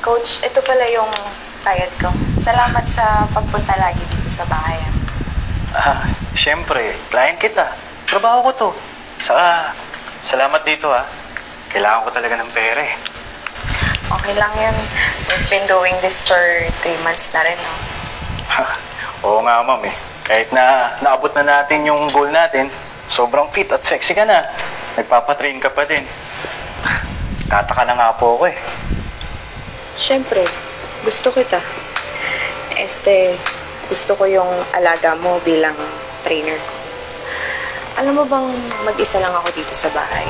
Coach, ito pala yung bayad ko. Salamat sa pagpunta lagi dito sa bahay. Siyempre, client kita. Trabaho ko to. Saka, salamat dito Kailangan ko talaga ng pera Okay lang yun. We've been doing this for 3 months na rin, no? Oo nga, ma'am Kahit na naabot na natin yung goal natin, sobrang fit at sexy ka na. Nagpapatrain ka pa din. Tataka na nga po ako Siyempre, gusto kita. Gusto ko yung alaga mo bilang trainer ko. Alam mo bang mag-isa lang ako dito sa bahay?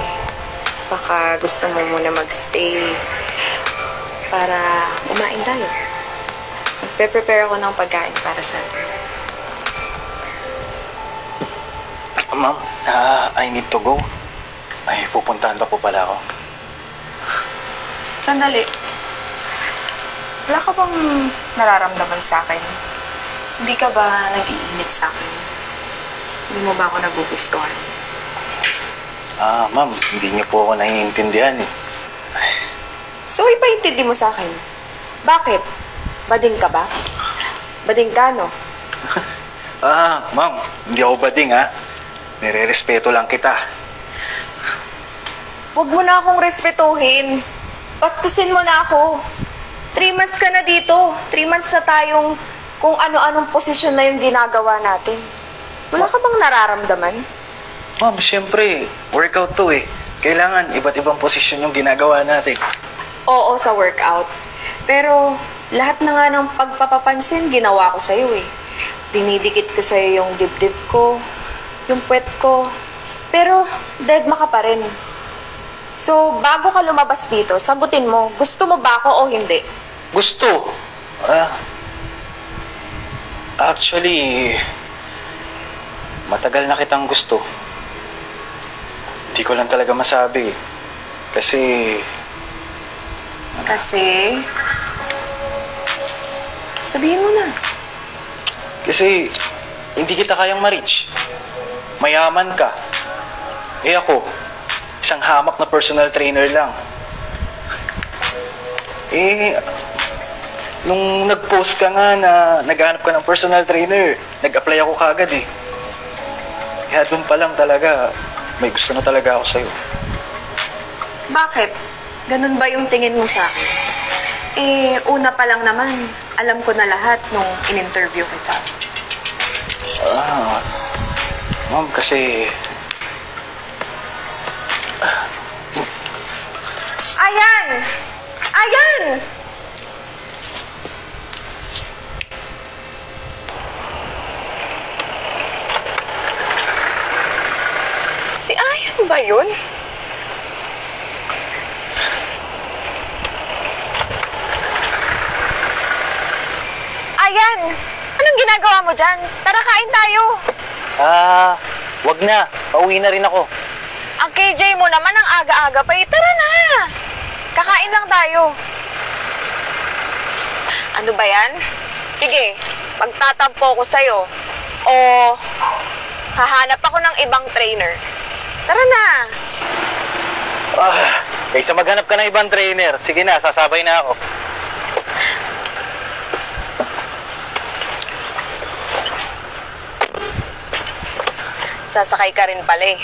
Baka gusto mo muna magstay para kumain tayo. Magpe-prepare ako ng pagkain para sa atin. Ma'am, I need to go. May pupuntahan pa po pala ako. Sandali. Wala ka bang nararamdaman sa akin? Hindi ka ba nag-iinit sa akin? Hindi mo ba ako nagugustuhan? Ma'am, hindi niyo po ako naiintindihan So, ipaintindi mo sa akin. Bakit? Bading ka ba? Bading ka, no? Ma'am, hindi ako bading Nire-respeto lang kita. Huwag mo na akong respetuhin. Bastusin mo na ako. 3 months ka na dito. 3 months na tayong kung ano-anong posisyon na yung ginagawa natin. Wala ka bang nararamdaman? Ma'am, siyempre, workout to Kailangan iba't ibang posisyon yung ginagawa natin. Oo, sa workout. Pero lahat na nga ng pagpapapansin, ginawa ko sa'yo Dinidikit ko sa'yo yung dibdib ko, yung puwet ko. Pero deadma ka pa rin. So, bago ka lumabas dito, sagutin mo, gusto mo ba ako o hindi? Gusto? Actually, matagal na kitang gusto. Hindi ko lang talaga masabi. Kasi... Sabihin mo na. Kasi, hindi kita kayang ma-reach. Mayaman ka. Ako, isang hamak na personal trainer lang. Nung nag-post ka nga na naghanap ka ng personal trainer, nag-apply ako kaagad Kaya doon pa lang talaga, may gusto na talaga ako sa'yo. Bakit? Ganun ba yung tingin mo sa akin? Una pa lang naman, alam ko na lahat nung in-interview kita. Ma'am, kasi... Ayan! Ayan! Si Ayan ba yun? Ayan! Anong ginagawa mo dyan? Tara, kain tayo! Wag na. Pauwi na rin ako. Ang KJ mo naman ang aga-aga pa. Tara na! Kakain lang tayo. Ano ba yan? Sige, magtatampo ko sa'yo. O hahanap ako ng ibang trainer. Tara na! Kaysa maghanap ka ng ibang trainer. Sige na, sasabay na ako. Sasakay ka rin pala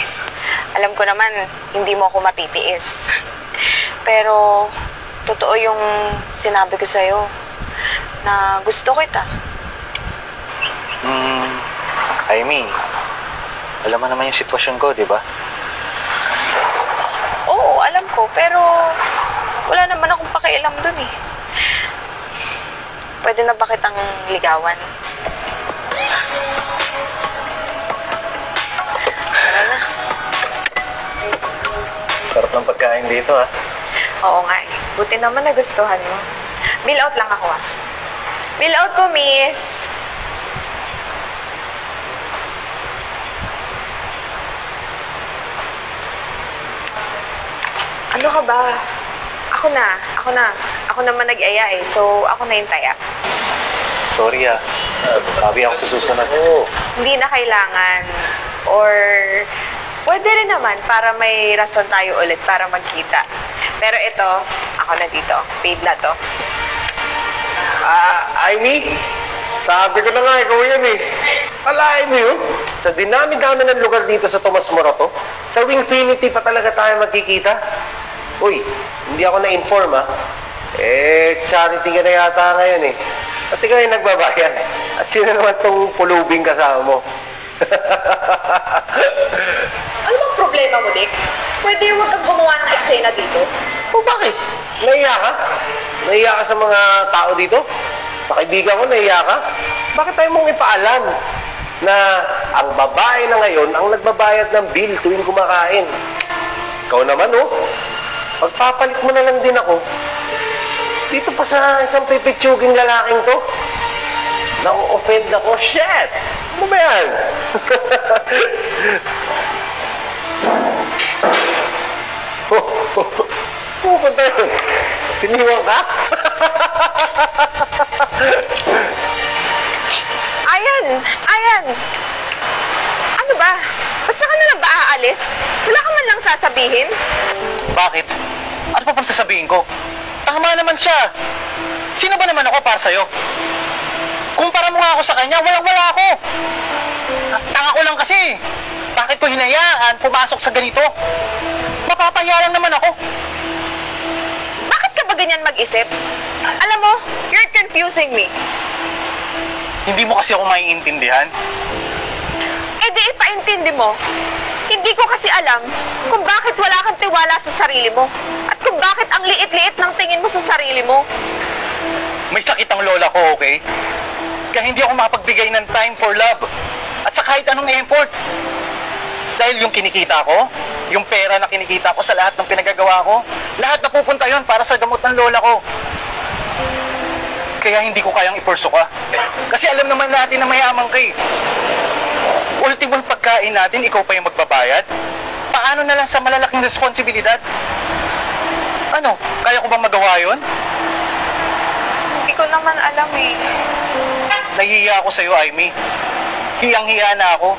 Alam ko naman, hindi mo ako matitiis. Pero, totoo yung sinabi ko sa'yo na gusto kita. Amy, alam mo naman yung sitwasyon ko, di ba? Oo, alam ko. Pero, wala naman akong pakialam dun Pwede na ba kitang ligawan? Sarap ng pagkain dito, Oo nga Buti naman nagustuhan mo. Bill out lang ako, Bill out po, miss. Ano ka ba? Ako naman nag-aya So, ako na yung taya. Sorry Babi ako sa susunod. Hindi na kailangan. Or, pwede rin naman para may rason tayo ulit para magkita. Pero ito, ako na dito. Paid na to. Amy, sabi ko na nga, ikaw yan eh. Alain mo yun, sa dinami-dami ng lugar dito sa Tomas Morato, sa Wingfinity pa talaga tayo magkikita. Uy, hindi ako na-inform ha. Charity ka na yata ngayon eh. At ikaw yung nagbabayan. At sino naman tong pulubing kasama mo? Ano bang problema mo, Dick? Pwede huwag kang gumawa ng eksena dito? O bakit? Naiya ka? Naiya ka sa mga tao dito? Sa kaibigan ko, naiya ka? Bakit tayo mong ipaalam na ang babae na ngayon ang nagbabayad ng bill tuwing kumakain? Ikaw naman, oh. Pagpapalit mo na lang din ako. Dito pa sa isang pipitsuging lalaking to. Na-offend ako. Shit! Ano ba yan? Pupunta yun. Tiniwang ka? Ayan. Ano ba? Basta ka na lang ba aalis? Wala ka man lang sasabihin? Bakit? Ano pa bang sasabihin ko? Tama naman siya. Sino ba naman ako para sa'yo? Kumpara mo nga ako sa kanya, walang-wala ako. Tanga ko lang kasi. Bakit ko hinayaan pumasok sa ganito? Mapapahiya lang naman ako. Bakit ka ba ganyan mag-isip? Alam mo, you're confusing me. Hindi mo kasi ako maiintindihan. Eh di ipaintindi mo. Hindi ko kasi alam kung bakit wala kang tiwala sa sarili mo at kung bakit ang liit-liit ng tingin mo sa sarili mo. May sakit ang lola ko, okay? Kaya hindi ako makapagbigay ng time for love at sa kahit anong effort. Dahil yung kinikita ko, yung pera na kinikita ko sa lahat ng pinagagawa ko, lahat napupunta yon para sa gamot ng lola ko. Kaya hindi ko kayang ipurso ka. Kasi alam naman natin na mayaman ka eh. Ultimong pagkain natin, ikaw pa yung magbabayad? Paano na lang sa malalaking responsibilidad? Ano, kaya ko bang magawa yun? Hindi ko naman alam eh. Nahihiya ako sa'yo, Amy. Hiyang-hiya na ako.